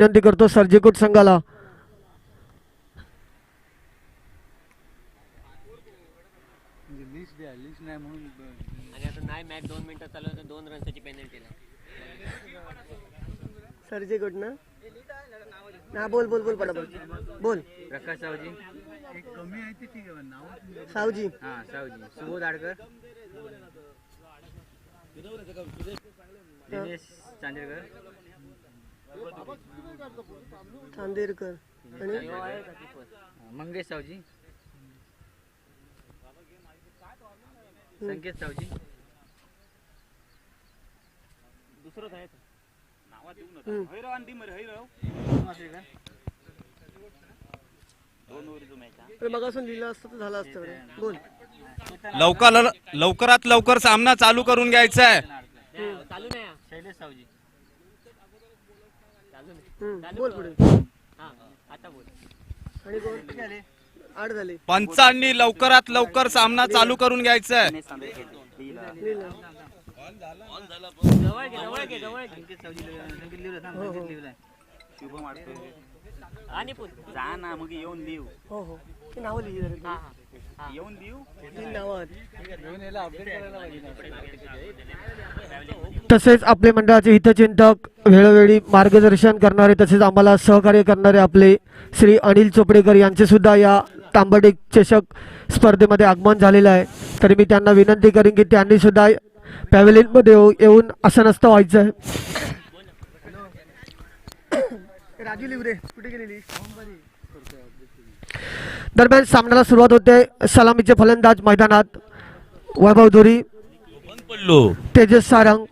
विनंती करतो सर्जेकोट संघाला. आणि आता नाही मॅच 2 मिनिटं चालू तर 2 रनची पेनल्टी सर्जेकोट ना ना बोल बोल बोल पडा बोल. प्रकाश सावजी कमी आहे ते ठीक आहे नाव सावजी हां सावजी सुबोध आडकर दिनेश चांदेरकर चांदेरकर आणि मंगेश सावजी संकेत सावजी दुसरं आहे नावात येऊ नका हैराव आणि दिमर हैराव दोन ओव्हरचा मॅच मग असं लिहिलं असतं तर झालं असतं रे. बोल. लवकरात लवकर सामना चालू करून घ्यायचा आहे. चालू नाही शैलेश सावजी बोल पुढे. हां आता बोल. आणि कोण 8 झाले. पंचांनी लवकरात लवकर सामना चालू करून घ्यायचा आहे. जवळ घे संकेत सावजी शुभम आडकर आणि जा ना मग येऊन लिहू. हो हो ते नाव लिहि जरा. हां हां येऊन लिहू 3 नावं. तसेच आपले मंडळाचे हितचिंतक वेळोवेळी मार्गदर्शन करणारे तसेच आम्हाला सहकार्य करणारे आपले श्री अनिल चोपडेकर यांचे सुद्धा या तांबडे चषक स्पर्धेमध्ये आगमन झालेलं आहे. तरी मी त्यांना विनंती करेन की त्यांनी सुद्धा पॅव्हेलियनमध्ये येऊन आसनस्थ व्हायचं आहे. राजू लिवरे कुठे गेलेली. दरम्यान सामन्याला सुरुवात होते. सलामीचे फलंदाज मैदानात वैभव धुरी, तेजस सारंग.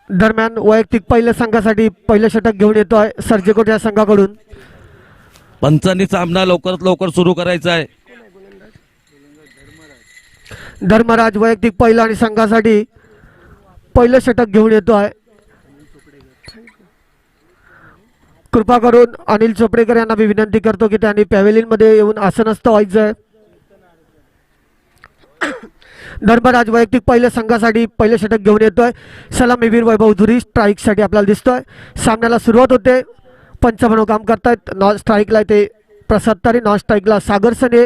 दरम्यान वैयक्तिक पहिल्या संघासाठी पहिलं षटक घेऊन येतोय सर्जेकोट या संघाकडून. पंचांनी सामना लवकरात लवकर सुरू करायचा आहे. धर्मराज वैयक्तिक पहिलं आणि संघासाठी पहिलं षटक घेऊन येतोय. कृपा करून अनिल चोपडेकर यांना मी विनंती करतो की त्यांनी पॅव्हेलियन मध्ये येऊन आसनस्थ व्हायचंय. धर्मराज वैयक्तिक पहिल्या संघासाठी पहिलं षटक घेऊन येतोय. सलामीवीर वैभव धुरी स्ट्राईक साठी आपल्याला दिसतोय. सामन्याला सुरुवात होते. पंच म्हणून काम करतायत. नॉन स्ट्राईकला ते प्रसाद तारे, नॉन स्ट्राईकला सागर सने.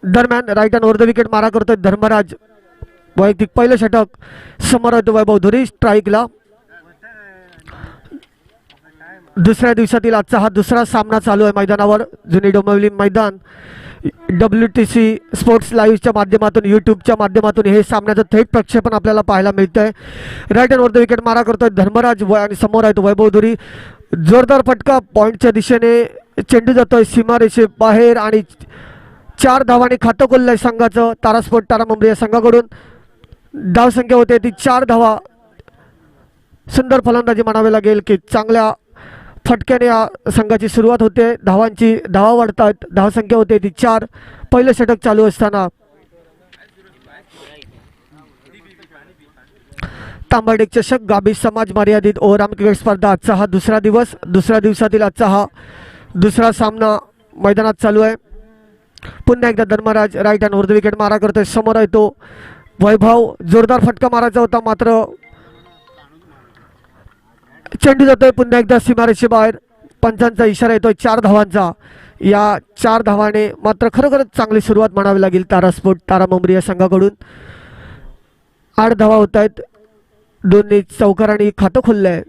दरम्यान right hand over the wicket मारा करतोय धर्मराज. वैयक्तिक पहिलं षटक. समोर येतो वैभव धुरी स्ट्राईकला. दुसऱ्या दिवसातील आजचा हा दुसरा सामना चालू आहे मैदानावर. जुनी डोंबिवली मैदान. WTC स्पोर्ट्स लाईव्हच्या माध्यमातून यूट्यूबच्या माध्यमातून हे सामन्याचं थेट प्रक्षेपण आपल्याला पाहायला मिळतंय. Right hand over the wicket मारा करतोय धर्मराज आणि समोर आहे तो वैभव धुरी. जोरदार फटका पॉईंटच्या दिशेने. चेंडू जातोय सीमारेषे बाहेर आणि 4 धावांनी खातं खोललंय संघाचं तारास्पोर्ट तारा मुंबई या संघाकडून. धावसंख्या होते ती 4 धावा. सुंदर फलंदाजी म्हणावे लागेल की चांगल्या फटक्याने या संघाची सुरुवात होते. धावा वाढतात. धावसंख्या होते ती 4. पहिलं षटक चालू असताना तांबडेक चषक गाभी समाज मर्यादित ओव्हरआर्म क्रिकेट स्पर्धा आजचा हा दुसरा दिवस. दुसऱ्या दिवसातील आजचा हा दुसरा सामना मैदानात चालू आहे. पुन्हा एकदा Dharmaraj right hand over the wicket मारा करतोय. समोर आहे तो वैभव. जोरदार फटका मारायचा होता मात्र चेंडू जातोय पुन्हा एकदा सीमारेषे बाहेर. पंचांचा इशारा येतोय 4 धावांचा. या 4 धावाने मात्र खरोखरच चांगली सुरुवात म्हणावी लागेल तारास्पोर्ट तारा मुंबई या संघाकडून. 8 धावा होत आहेत. दोन्ही चौकारांनी खातं खोललंय.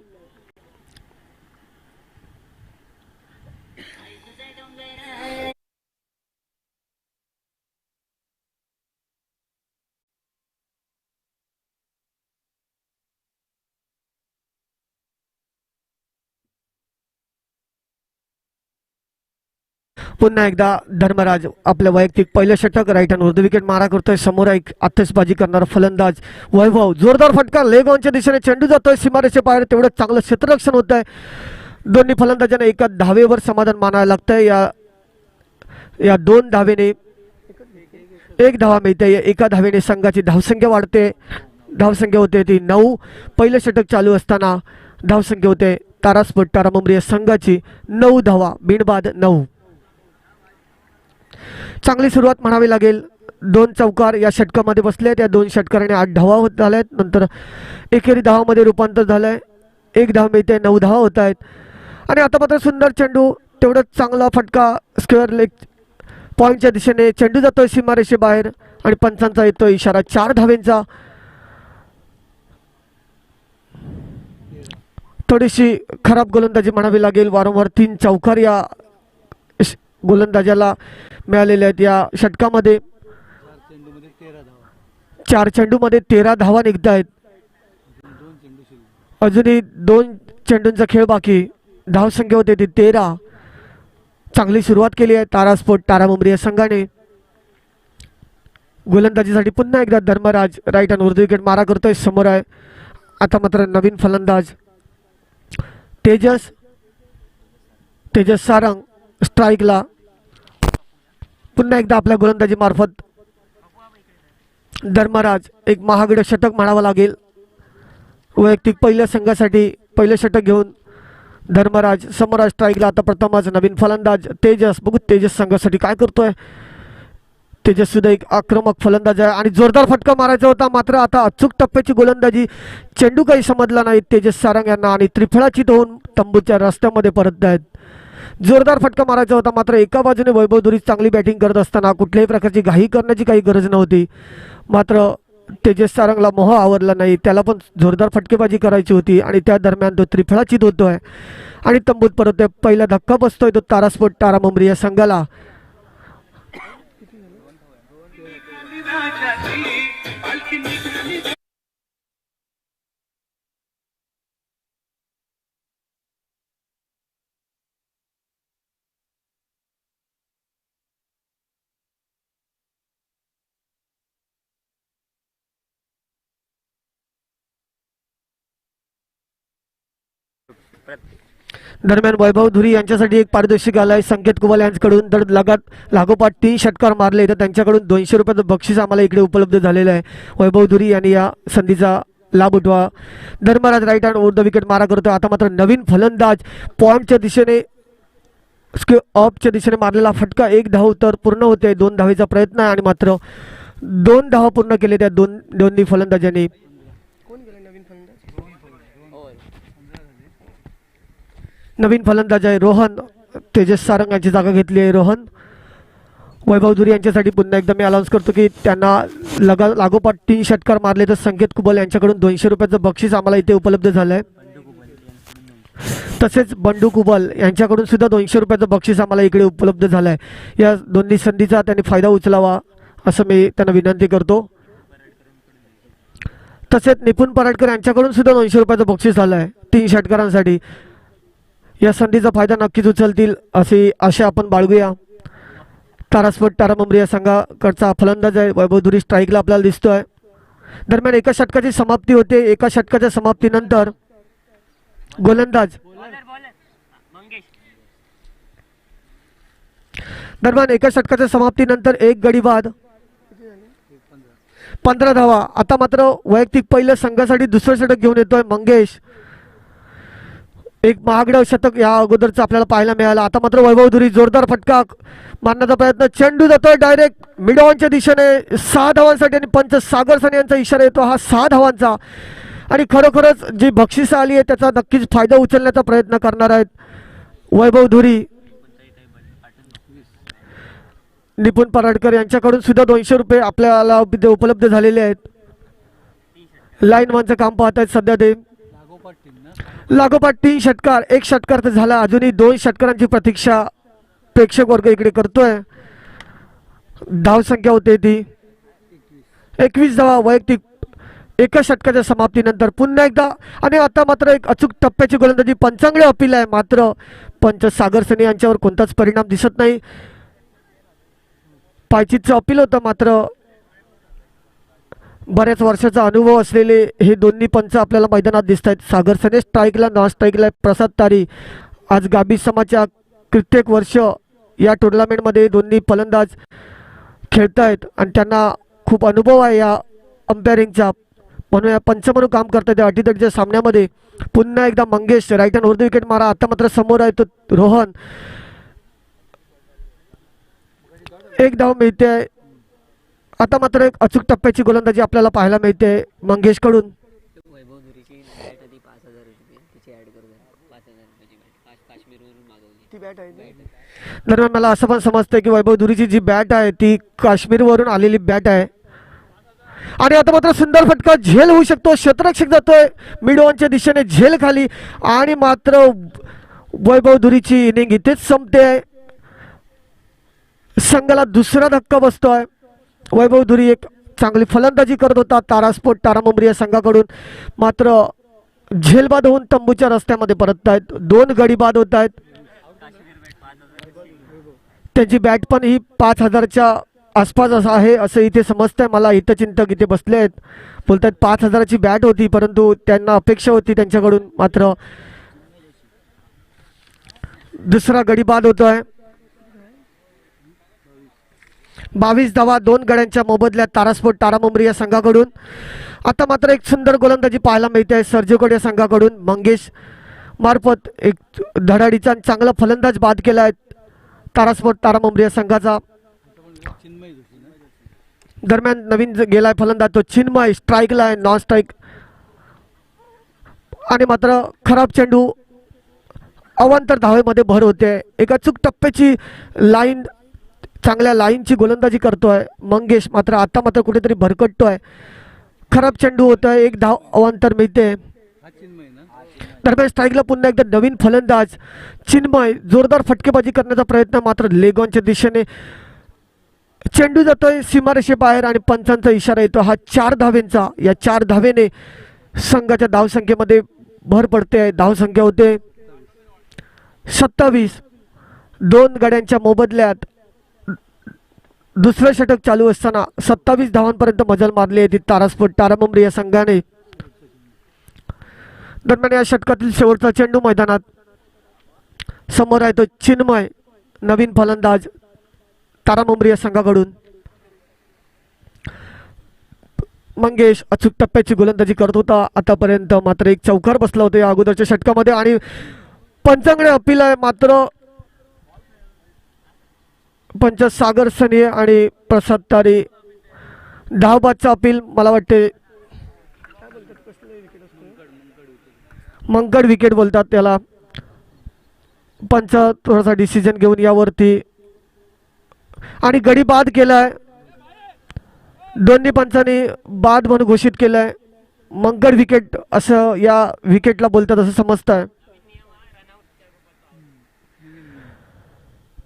पुन्हा एकदा धर्मराज आपलं वैयक्तिक पहिलं षटक. Right hand over the wicket मारा करतोय. समोर एक आतिषबाजी करणारा फलंदाज वैभव. जोरदार फटका लेग ऑनच्या दिशेने. चेंडू जातोय सीमारेषे बाहेर. तेवढं चांगलं क्षेत्ररक्षण होत आहे. दोन्ही फलंदाजांना एका धावेवर समाधान मानावं लागतंय. या 2 धावेने 1 धावा मिळते. एका धावेने संघाची धावसंख्या वाढते. धावसंख्या होते ती 9. पहिलं षटक चालू असताना धावसंख्या होते तारास्पोर्ट तारा मुंबई या संघाची 9 धावा बिनबाद 9. चांगली सुरुवात म्हणावी लागेल. 2 चौकार या षटकामध्ये बसले. त्या 2 षटकाराने 8 धावा होत झाल्यात. नंतर एकेरी धावामध्ये रूपांतर झालंय. एक धाव मिळते, 9 धावा होत आहेत. आणि आता मात्र सुंदर चेंडू, तेवढंच चांगला फटका स्क्वेअर लेग पॉईंटच्या दिशेने. चेंडू जातोय सीमारेषेबाहेर आणि पंचांचा येतोय इशारा 4 धावेंचा. थोडीशी खराब गोलंदाजी म्हणावी लागेल. वारंवार 3 चौकार या गोलंदाजाला मिळालेल्या आहेत या षटकामध्ये. 4 चेंडूमध्ये 13 धावा निघत आहेत. अजूनही 2 चेंडूंचा खेळ बाकी. धावसंख्या होते ती 13. चांगली सुरुवात केली आहे तारास्पोर्ट तारामुंबरी या संघाने. गोलंदाजीसाठी पुन्हा एकदा Dharmaraj right hand over the wicket मारा करतोय. समोर आहे आता मात्र नवीन फलंदाज तेजस सारंग. स्ट्राईकला पुन्हा एकदा आपल्या गोलंदाजी मार्फत धर्मराज एक महागडं षटक म्हणावं लागेल. वैयक्तिक पहिल्या संघासाठी पहिलं षटक घेऊन धर्मराज समोर स्ट्राईकला. आता प्रथमच नवीन फलंदाज तेजस. बघू तेजस संघासाठी काय करतोय. तेजस सुद्धा एक आक्रमक फलंदाज आहे आणि जोरदार फटका मारायचा होता, मात्र आता अचूक टप्प्याची गोलंदाजी. चेंडू काही समजला नाही तेजस सारंग यांना आणि त्रिफळाचीत होऊन तंबूच्या रस्त्यामध्ये परत आहेत. जोरदार फटका मारायचा होता, मात्र एका बाजूने वैभव धुरी चांगली बॅटिंग करत असताना कुठल्याही प्रकारची घाई करण्याची काही गरज नव्हती. मात्र तेजस सारंगला मोह आवरला नाही. त्याला पण जोरदार फटकेबाजी करायची होती आणि त्या दरम्यान तो त्रिफळाचीत होतोय आणि तंबूत परत पहिला धक्का बसतोय तो तारास्पोर्ट तारामुंबरी या संघाला. दरम्यान वैभव धुरी यांच्यासाठी एक पारितोषिक आलाय संकेत कुबल यांच्याकडून. तर लागोपाठ 3 षटकार मारले तर त्यांच्याकडून 200 रुपयाचं बक्षीस आम्हाला इकडे उपलब्ध झालेलं आहे. वैभव धुरी यांनी या संधीचा लाभ उठवा. धर्मराज राईट हँड उर्ध विकेट मारा करतो. आता मात्र नवीन फलंदाज पॉईंटच्या दिशेने ऑफच्या दिशेने मारलेला फटका 1 धाव तर पूर्ण होते. 2 धावेचा प्रयत्न आहे आणि मात्र 2 धावा पूर्ण केले त्या दोन्ही फलंदाजांनी. नवीन फलंदाज आहे रोहन. तेजस सारंग यांची जागा घेतली आहे रोहन. वैभव धुरी यांच्यासाठी पुन्हा एकदा मी अनाऊन्स करतो की त्यांना लागोपाठ 3 षटकार मारले तर संकेत कुबल यांच्याकडून 200 रुपयाचं बक्षीस आम्हाला इथे उपलब्ध झालं आहे. तसेच बंडू कुबल यांच्याकडून सुद्धा 200 रुपयाचं बक्षीस आम्हाला इकडे उपलब्ध झालं आहे. या दोन्ही संधीचा त्यांनी फायदा उचलावा असं मी त्यांना विनंती करतो. तसेच निपुण पराडकर यांच्याकडून सुद्धा 200 रुपयाचं बक्षीस झालं आहे 3 षटकारांसाठी. या संधीचा फायदा नक्कीच उचलतील अशी आशा आपण बाळगूया. तारास्पोर्ट तारामुंबरी या संघाकडचा फलंदाज आहे वैभव धुरी स्ट्राईकला आपल्याला दिसतोय. दरम्यान एका षटकाची समाप्ती होते. एका षटकाच्या समाप्तीनंतर गोलंदाज दरम्यान एका षटकाच्या समाप्तीनंतर एक गडी बाद 15 धावा. आता मात्र वैयक्तिक पहिल्या संघासाठी दुसरं षटक घेऊन येतोय मंगेश. एक महागडं शतक या अगोदरचं आपल्याला पाहायला मिळालं. आता मात्र वैभव धुरी जोरदार फटका मारण्याचा प्रयत्न. चेंडू जातोय डायरेक्ट मिड ऑनच्या दिशेने 6 धावांसाठी आणि पंच सागर सने यांचा इशारा येतो हा 6 धावांचा. आणि खरोखरच जी बक्षिसं आली आहे त्याचा नक्कीच फायदा उचलण्याचा प्रयत्न करणार आहेत वैभव धुरी. निपुण पराडकर यांच्याकडून सुद्धा 200 रुपये आपल्याला उपलब्ध झालेले आहेत. लाईन वनचं काम पाहत आहेत सध्या ते. लागोपाठ 3 षटकार. 1 षटकार तर झाला, अजूनही 2 षटकारांची प्रतीक्षा प्रेक्षक वर्ग इकडे करतोय. धाव संख्या होते ती 21 धावा वैयक्तिक एका षटकाच्या समाप्तीनंतर पुन्हा एकदा. आणि आता मात्र एक अचूक टप्प्याची गोलंदाजी पंचांगळे अपील आहे, मात्र पंच सागर सने यांच्यावर कोणताच परिणाम दिसत नाही. पायचीतचं अपील होतं, मात्र बऱ्याच वर्षाचा अनुभव असलेले हे दोन्ही पंच आपल्याला मैदानात दिसत आहेत. सागर सने स्ट्राईकला, नॉन स्ट्राईकला प्रसाद तारी. आज गाबी समाजच्या कित्येक वर्ष या टुर्नामेंटमध्ये दोन्ही फलंदाज खेळत आहेत आणि त्यांना खूप अनुभव आहे या अंपायरिंगचा, म्हणून या पंच म्हणून काम करतात. या अटीतटीच्या सामन्यामध्ये पुन्हा एकदा Mangesh right hand over the wicket मारा. आता मात्र समोर आहे तो रोहन. 1 धाव मिळते. आता मात्र एक अचूक टप्प्याची गोलंदाजी आपल्याला पाहायला मिळते मंगेशकडून. पैसे ऍड करू जरा. 5,000 रुपयाची बॅट काश्मीरवरून मागवली. ती बॅट आहे. दरम्यान मला असं पण समजतंय की वैभव धुरीची जी बॅट आहे ती काश्मीरवरून आलेली बॅट आहे. आणि आता मात्र सुंदर फटका झेल होऊ शकतो. क्षेत्ररक्षक जातोय मिड ऑनच्या दिशेने, झेल खाली आणि मात्र वैभव धुरीची इनिंग इथेच संपते. संघाला दुसरा धक्का बसतोय. वैभव धुरी एक चांगली फलंदाजी करत होता तारास्पोर्ट तारा मुंबरी या संघाकडून, मात्र झेलबाद होऊन तंबूच्या रस्त्यामध्ये परतत आहेत. 2 गडी बाद होत आहेत. त्यांची बॅट पण ही 5,000च्या आसपास असं आहे असं इथे समजतंय मला. हितचिंतक इथे बसले आहेत, बोलतात 5,000ची बॅट होती, परंतु त्यांना अपेक्षा होती त्यांच्याकडून, मात्र दुसरा गडी बाद होतोय. 22 धावा 2 गड्यांच्या मोबदल्यात तारास्पोर्ट तारा मुंबरी या संघाकडून. आता मात्र एक सुंदर गोलंदाजी पाहायला मिळते सर्जेकोड या संघाकडून. मंगेश मार्फत एक धडाडीचा चांगला फलंदाज बाद केला आहे तारास्पोर्ट तारा मुंबरी या संघाचा. दरम्यान नवीन गेलाय फलंदाज तो चिन्मय, स्ट्राईकला आहे, नॉन स्ट्राईक. आणि मात्र खराब चेंडू अवांतर धावेमध्ये भर होते. एक अचूक टप्प्याची लाईन, चांगल्या लाईनची गोलंदाजी करतोय मंगेश, मात्र आता मात्र कुठेतरी भरकटतोय. खराब चेंडू होतोय, 1 धाव अवांतर मिळते. दरम्यान स्ट्राईकला पुन्हा एकदा नवीन फलंदाज चिन्मय, जोरदार फटकेबाजी करण्याचा प्रयत्न, मात्र लेगॉनच्या दिशेने चेंडू जातोय सीमारेषेबाहेर आणि पंचांचा इशारा येतो हा 4 धावेंचा. या 4 धावेने संघाच्या धावसंख्येमध्ये भर पडते. धावसंख्या होते 27. 2 गड्यांच्या मोबदल्यात दुसरं षटक चालू असताना 27 धावांपर्यंत मजल मारली आहे ती तारास्पोर्ट तारा मुंबरी या संघाने. दरम्यान या षटकातील शेवटचा चेंडू मैदानात समोर आहे तो चिन्मय, नवीन फलंदाज तारा मुंबरी या संघाकडून. मंगेश अचूक टप्प्याची गोलंदाजी करत होता आतापर्यंत, मात्र एक चौकार बसला होता या अगोदरच्या षटकामध्ये आणि पंचांकडे अपील आहे. मात्र पंच सागर सने आणि प्रसाद तारे धावबादचा अपील, मला वाटते मंगड विकेट बोलतात त्याला. पंच थोडासा डिसिजन घेऊन यावरती आणि गडी बाद केलाय. दोन्ही पंचांनी बाद म्हणून घोषित केलंय. मंगड विकेट असं या विकेटला बोलतात असं समजत आहे.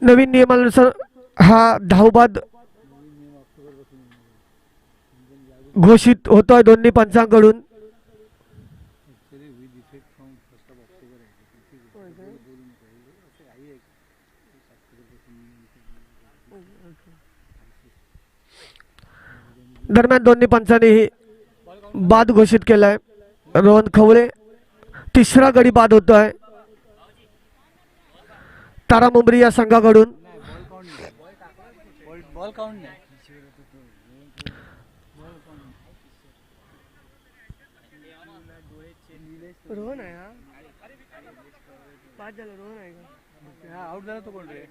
नवीन नियमानुसार हा धावबाद घोषित होतोय दोन्ही पंचांकडून. दरम्यान दोन्ही पंचांनी बाद घोषित केलाय. रोहन खवळे, तिसरा गडी बाद होतोय तारा मुंबरी या संघाकडून. बॉल काउंट नाही. रोहन आहे हा, 5 झालं. रोहन आहे का? आउट झाला तो कोण रे?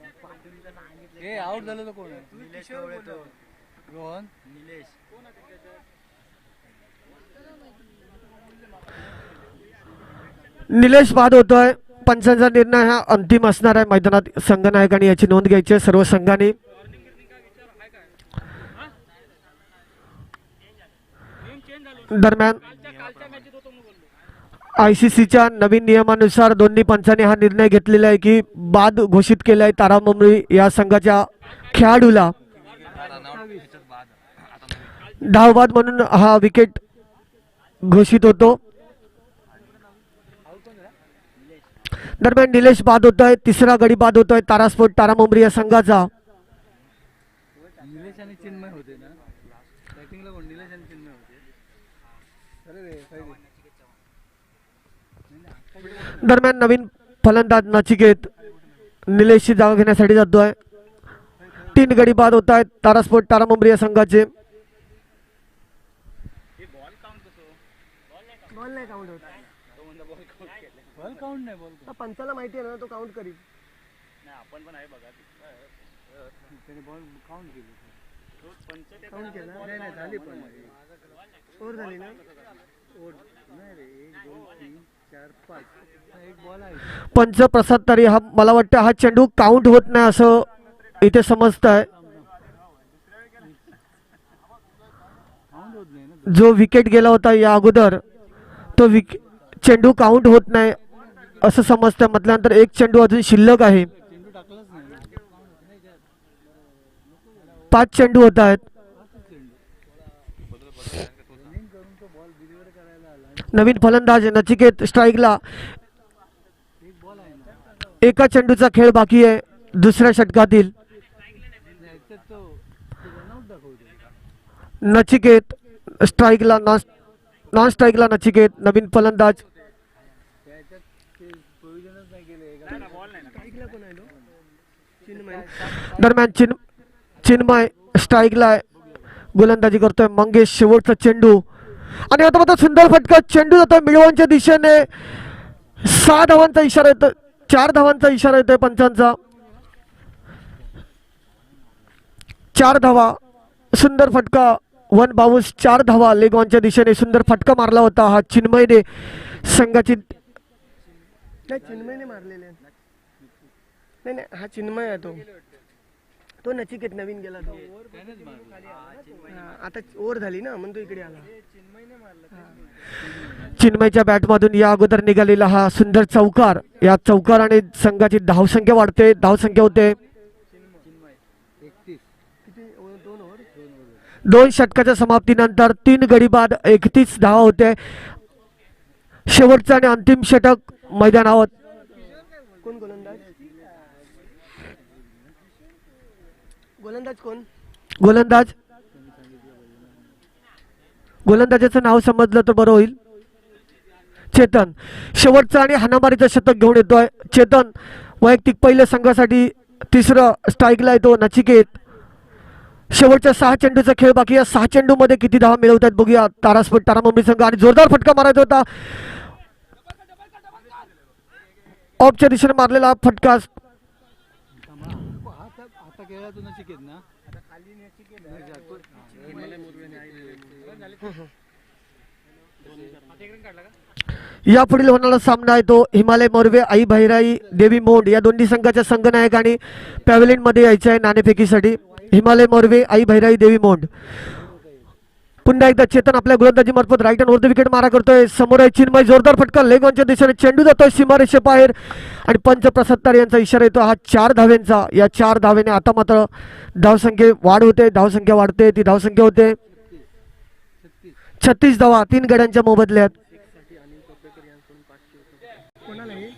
हे आउट झालं तो कोण आहे? निलेश कवळे तो. रोहन निलेश. निलेश बाद होतोय. पंचांचा निर्णय हा अंतिम असणार आहे मैदानात. संघनायकांनी याची नोंद घ्यायची आहे सर्व संघांनी. दरम्यान ICCच्या नवीन नियमानुसार दोन्ही पंचांनी हा निर्णय घेतलेला आहे की बाद घोषित केलाय तारा मुंबरी या संघाच्या खेळाडूला. धावबाद म्हणून हा विकेट घोषित होतो. दरम्यान निलेश बाद होतोय, तिसरा गडी बाद होतोय तारास्पोर्ट तारा मुंबरी या संघाचा. निलेश आणि चिन्मय होते ना बॅटिंगला कोण? निलेश आणि चिन्मय होते. दरम्यान नवीन फलंदाज नचिकेत निलेशची जागा घेण्यासाठी जातोय. 3 गडी बाद होत आहेत तारास्पोर्ट तारा मुंबरी या संघाचे. बॉल नाही काउंट होत. बॉल काउंट नाही. बॉल पंचाला माहिती आहे ना, तो काउंट करील. आपण पण आहे बघा. त्याने बॉल काउंट केली. काउंट केला नाही झाली पण ओव्हर झाली ना. नाही रे. 1 2 3 एक बॉल आहे पंच प्रसाद तरी हा मला वाटतं हा चेंडू काउंट होत नाही असं इथे समजत आहे. काउंट होत नाही ना. जो विकेट गेला होता या अगोदर तो चेंडू काउंट होत नाही असं समजतं. म्हटल्यानंतर एक चेंडू अजून शिल्लक आहे. चेंडू टाकलाच नाही. 5 चेंडू होत आहेत. नवीन फलंदाज नचिकेत स्ट्राईकला. एक बॉल आहे ना. एका चेंडूचा खेळ बाकी आहे दुसऱ्या षटकातील. याच्यात तो रनआउट दाखवतो. नचिकेत स्ट्राईकला नॉन स्ट्राईकला नचिकेत नवीन फलंदाज. त्याच्यात ते प्रोव्हिजनच नाही केले. स्ट्राईकला कोण आहे तो? दरम्यान चिन्मय स्ट्राईकला आहे. गोलंदाजी करतोय मंगेश. शेवटचा चेंडू आणि आता मात्र सुंदर फटका. चेंडू जातोय मिळवांच्या दिशेने. 6 धावांचा इशारा येतोय. 4 धावांचा इशारा येतोय पंचांचा. 4 धावा. सुंदर फटका. 1 बाउन्स. 4 धावा लेग ऑनच्या दिशेने. सुंदर फटका मारला होता हा चिन्मयने संघाची. चिन्मयने मारलेले नाही नाही हा चिन्मय आहे तो नचिकेत नवीन गेला तो. आता ओव्हर झाली ना म्हणून तो इकडे आला. चिन्मयच्या बॅटमधून या अगोदर निघालेला हा सुंदर चौकार. या चौकाराने संघाची धावसंख्या वाढते. धावसंख्या होते 31. किती 2 ओव्हर. 2 षटकाच्या समाप्तीनंतर 3 गडी बाद 31 धावा होते. शेवटचा आणि अंतिम षटक मैदानावर. कोण गोलंदाज गोलंदाज कोण गोलंदाजाचं नाव समजलं तर बरं होईल. चेतन. शेवटचं आणि हाणामारीचं शतक घेऊन येतोय चेतन. वैयक्तिक पहिल्या संघासाठी 3रं स्ट्राईकला येतो नचिकेत. शेवटच्या 6 चेंडूचा खेळ बाकी. या 6 चेंडू मध्ये किती धावा मिळवतात बघूया तारास्पोर्ट तारा मुंबई संघ. आणि जोरदार फटका मारायचा होता. ऑफच्या दिशेने मारलेला फटका. आता खेळला तो नचिकेत ना. आता खाली नचिकेत. यापुढील होणारा सामना आहे तो हिमालय मोरवे आई भैराई देवी मोंड या दोन्ही संघाच्या संघनायकांनी पॅव्हलियन मध्ये यायचे आहे नाणेफेकीसाठी. हिमालय मोरवे आई भैराई देवी मोंड. पुन्हा एकदा चेतन आपल्या गोलंदाजी मार्फत राईट हँड वर विकेट मारा करतोय. समोर आहे चिन्मय. जोरदार फटका लेग ऑनच्या दिशेने. चेंडू जातोय सीमारेषे बाहेर आणि पंच प्रसाद तार यांचा इशारा येतो हा 4 धाव्यांचा. या 4 धावेने आता मात्र धावसंख्ये वाढ होते. धावसंख्या वाढते. ती धावसंख्या होते 36 धावा 3 गड्यांच्या मोबदल्यात. कोणाला हे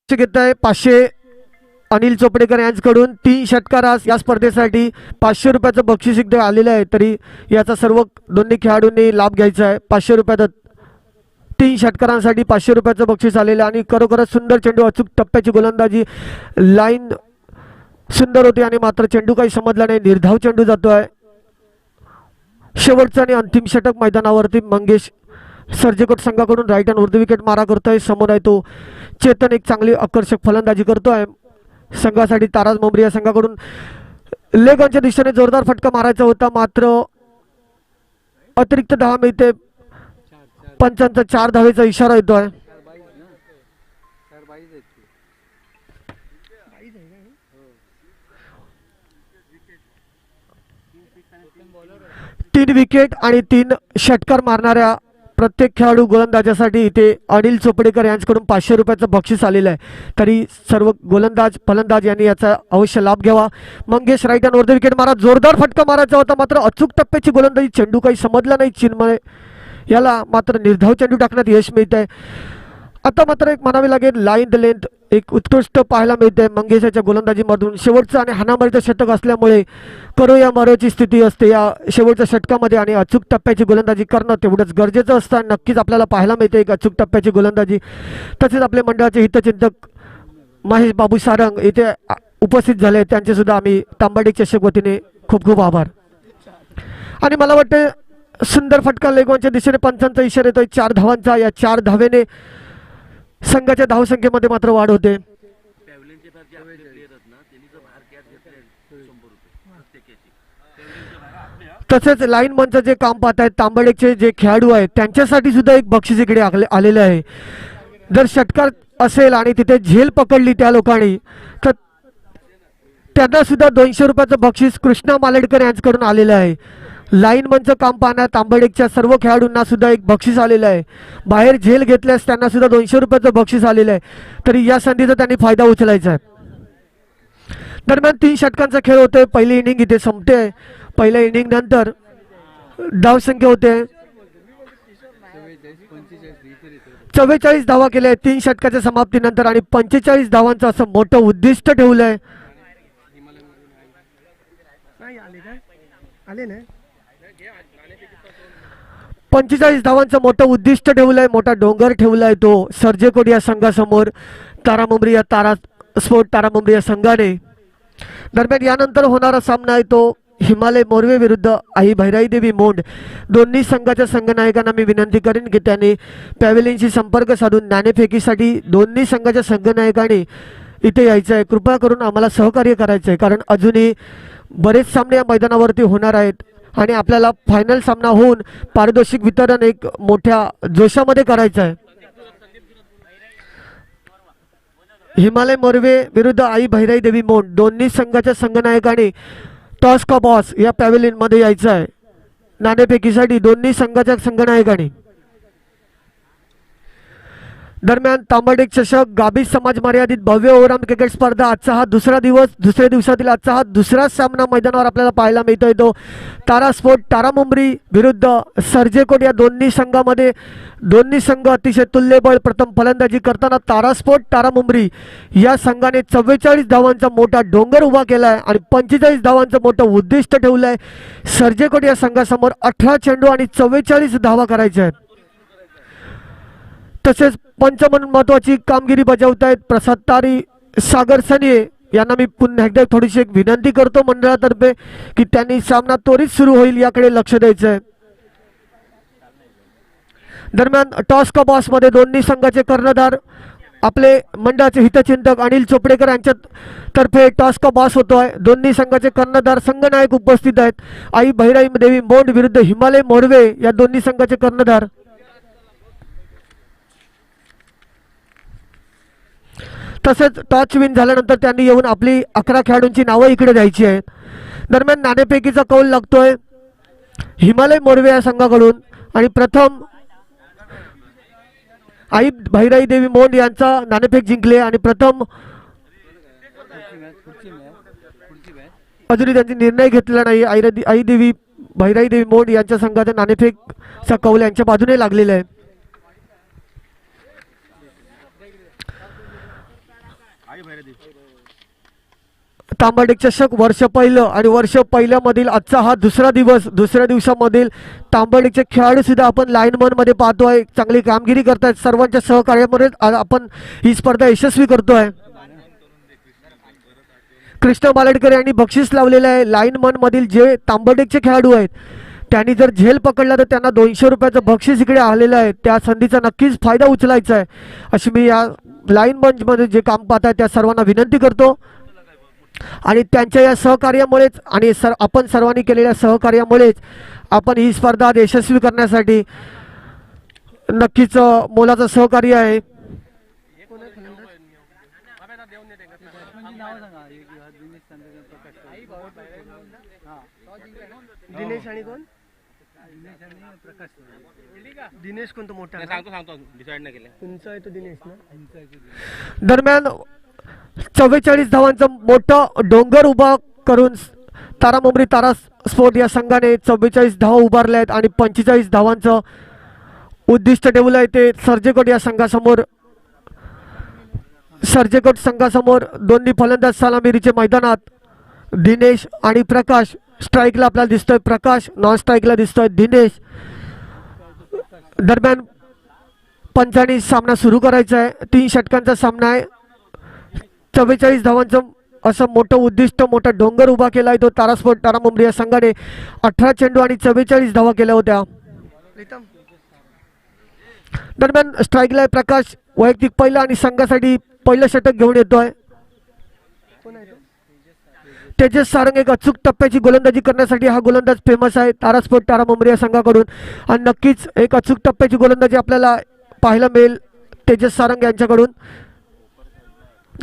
घेत आहे 500 अनिल चोपडेकर यांच्याकडून. 3 षटकारास या स्पर्धेसाठी 500 रुपयाचं बक्षीस इकडे आलेलं आहे. तरी याचा सर्व दोन्ही खेळाडूंनी लाभ घ्यायचा आहे. 500 रुपयाचं 3 षटकारांसाठी 500 रुपयाचं बक्षीस आलेलं आहे. आणि खरोखरच सुंदर चेंडू. अचूक टप्प्याची गोलंदाजी. लाईन सुंदर होती आणि मात्र चेंडू काही समजला नाही. निर्धाव चेंडू जातोय. शेवटचं आणि अंतिम षटक मैदानावरती. मंगेश सर्जेकोट संघाकडून राईट हँड वर विकेट मारा करतोय. समोर आहे तो चेतन. एक चांगली आकर्षक फलंदाजी करतोय संघासाठी. ताराज मोमरी या संघाकडून लेग ऑनच्या दिशेने जोरदार फटका मारायचा होता मात्र अतिरिक्त धावा मिळते. पंचांचा 4 धावेचा इशारा येतोय. 3 विकेट आणि 3 षटकार मारणाऱ्या प्रत्येक खेळाडू गोलंदाजासाठी इथे अनिल चोपडेकर यांच्याकडून 500 रुपयाचं बक्षीस आलेलं आहे. तरी सर्व गोलंदाज फलंदाज यांनी याचा अवश्य लाभ घ्यावा. मंगेश राईट हँड वर विकेट मारा. जोरदार फटका मारायचा होता मात्र अचूक टप्प्याची गोलंदाजी. चेंडू काही समजला नाही चिन्मय याला मात्र निर्धाव चेंडू टाकण्यात यश मिळत आहे. आता मात्र एक म्हणावे लागेल लाईन द लेंथ एक उत्कृष्ट पाहायला मिळते मंगेशाच्या गोलंदाजीमधून. शेवटचं आणि हाणामारीचं षटक असल्यामुळे करो या मरोची स्थिती असते या शेवटच्या षटकामध्ये. आणि अचूक टप्प्याची गोलंदाजी करणं तेवढंच गरजेचं असतं. आणि नक्कीच आपल्याला पाहायला मिळते एक अचूक टप्प्याची गोलंदाजी. तसेच आपले मंडळाचे हितचिंतक महेश बाबू सारंग इथे उपस्थित झाले. त्यांचे सुद्धा आम्ही तांबाडी चषक वतीने खूप खूप आभार. आणि मला वाटते सुंदर फटका लेगॉनच्या दिशेने पंचांचा इशारा येतोय 4 धावांचा. या 4 धावेने संघाच्या धावसंख्येमध्ये मात्र वाढ होते. तसेच लाईन मनचं जे काम पाहत आहेत तांबडेचे जे खेळाडू आहेत त्यांच्यासाठी सुद्धा एक बक्षीस इकडे आलेलं आहे. जर षटकार असेल आणि तिथे झेल पकडली त्या लोकांनी तर त्यांना सुद्धा 200 रुपयाचं बक्षीस कृष्णा मालेडकर यांच्याकडून आलेलं आहे. लाईन मनचं काम पाहण्यात तांबडेच्या सर्व खेळाडूंना सुद्धा एक बक्षीस आलेलं आहे. बाहेर झेल घेतल्यास त्यांना सुद्धा 200 रुपयाचं बक्षीस आलेलं आहे. तरी या संधीचा त्यांनी फायदा उचलायचा आहे. दरम्यान 3 षटकांचा खेळ होतोय. पहिली इनिंग इथे संपते. पहिल्या इनिंग नंतर धावसंख्या होते 44 धावा केल्या आहेत 3 षटकाच्या समाप्तीनंतर आणि 45 धावांचं असं मोठं उद्दिष्ट ठेवलंय. नाही आले काय आले नाही 45 धावांचं मोठं उद्दिष्ट ठेवलंय. मोठा डोंगर ठेवलाय तो सर्जेकोट या संघासमोर तारा मुंबरी या स्पोर्ट तारा मुंबरी या संघाने. दरम्यान यानंतर होणारा सामना आहे तो हिमालय मोरवे विरुद्ध आई भैराई देवी मोंड. दोन्ही संघाच्या संघनायकांना मी विनंती करेन की त्यांनी पॅव्हेलियनशी संपर्क साधून नाणेफेकीसाठी दोन्ही संघाच्या संघनायकांनी इथे यायचं आहे. कृपा करून आम्हाला सहकार्य करायचं आहे कारण अजूनही बरेच सामने या मैदानावरती होणार आहेत आणि आपल्याला फायनल सामना होऊन पारितोषिक वितरण एक मोठ्या जोशामध्ये करायचं आहे. हिमालय मोरवे विरुद्ध आई भैराई देवी मोंड दोन्ही संघाच्या संघनायकांनी टॉस का बॉस या पॅव्हेलियन मध्ये यायचं आहे नाणेफेकीसाठी दोन्ही संघाच्या संघनायकांनी. दरम्यान तांबडेक चषक गाभीस समाज मर्यादित भव्य ओव्हरऑल क्रिकेट स्पर्धा आजचा हा दुसरा दिवस. दुसऱ्या दिवसातील आजचा हा दुसरा सामना मैदानावर आपल्याला पाहायला मिळतोय तो तारा स्पोर्ट तारा मुंबरी विरुद्ध सर्जेकोट या दोन्ही संघामध्ये. दोन्ही संघ अतिशय तुल्यबळ. प्रथम फलंदाजी करताना तारा स्पोर्ट तारा मुंबरी या संघाने 44 धावांचा मोठा डोंगर उभा केलाय आणि 45 धावांचं मोठं उद्दिष्ट ठेवलंय. सर्जेकोट या संघासमोर 18 चेंडू आणि 44 धावा करायच्या आहेत. तसेच पंच म्हणून महत्वाची कामगिरी बजावत आहेत प्रसाद तारी सागर सनिये यांना मी पुन्हा एकदा थोडीशी एक विनंती करतो मंडळातर्फे की त्यांनी सामना त्वरित सुरू होईल याकडे लक्ष द्यायचं आहे. दरम्यान टॉस का बॉस मध्ये दोन्ही संघाचे कर्णधार आपले मंडळाचे हितचिंतक अनिल चोपडेकर यांच्या तर्फे टॉस का बॉस होतोय. दोन्ही संघाचे कर्णधार संघनायक उपस्थित आहेत. आई भैराई देवी मोंड विरुद्ध हिमालय मोरवे या दोन्ही संघाचे कर्णधार. तसेच टॉस विन झाल्यानंतर त्यांनी येऊन आपली 11 खेळाडूंची नावं इकडे द्यायची आहेत. दरम्यान नाणेफेकीचा कौल लागतोय हिमालय मोरवे या संघाकडून आणि प्रथम आई भैराई देवी मोंड यांचा नाणेफेक जिंकले आणि प्रथम अजूनही त्यांनी निर्णय घेतला नाही. आई देवी भैराई देवी मोंड यांच्या संघाचा नाणेफेकचा कौल यांच्या बाजूने लागलेला आहे. तांबडेक चषक वर्ष पहिलं आणि वर्ष पहिल्यामधील आजचा हा दुसरा दिवस. दुसऱ्या दिवसामधील तांबडेकचे खेळाडू सुद्धा आपण लाईनमन मध्ये पाहतोय चांगली कामगिरी करतायत. सर्वांच्या सहकार्यामुळे आपण ही स्पर्धा यशस्वी करतोय. कृष्णा मालेडकर यांनी बक्षीस लावलेलं आहे. लाईनमन मधील जे तांबडेकचे खेळाडू आहेत त्यांनी जर झेल पकडला तर त्यांना 200 रुपयाचं बक्षीस इकडे आलेलं आहे. त्या संधीचा नक्कीच फायदा उचलायचा आहे अशी मी या लाईन मंच मध्ये जे काम पाहत आहे त्या सर्वांना विनंती करतो. आणि त्यांच्या या सहकार्यामुळेच आणि आपण सर्वांनी केलेल्या सहकार्यामुळेच आपण ही स्पर्धा यशस्वी करण्यासाठी नक्कीच मोलाचं सहकार्य आहे. दिनेश आणि कोण दिनेश कोणतं मोठा सांगतो डिसाइड नाही केलं तुमचा आहे तो दिनेश ना. दरम्यान 44 धावांचं मोठं डोंगर उभा करून तारा मुंबरी तारा स्पोर्ट या संघाने 44 धावा उभारल्या आहेत आणि 45 धावांचं उद्दिष्ट ठेवलं आहे. ते सर्जेकोट या संघासमोर सर्जेकोट संघासमोर दोन्ही फलंदाज सलामीरीचे मैदानात दिनेश आणि प्रकाश. स्ट्राईकला आपल्याला दिसतोय प्रकाश, नॉन स्ट्राईकला दिसतोय दिनेश. दरम्यान पंचांनी सामना सुरू करायचा आहे. 3 षटकांचा सामना आहे. 44 धावांचं असं मोठं उद्दिष्ट मोठा डोंगर उभा केला आहे तो तारा स्पोर्ट तारा मुंबरी या संघाने. 18 चेंडू आणि 44 धावा केल्या होत्या. दरम्यान स्ट्राईकला प्रकाश वैयक्तिक पहिला आणि संघासाठी पहिलं षटक घेऊन येतोय. कोण आहे तो? तेजस सारंग एक अचूक टप्प्याची गोलंदाजी करण्यासाठी हा गोलंदाज फेमस आहे तारास्पोर्ट तारा मुंबरी या संघाकडून. आणि नक्कीच एक अचूक टप्प्याची गोलंदाजी आपल्याला पाहायला मिळेल तेजस सारंग यांच्याकडून.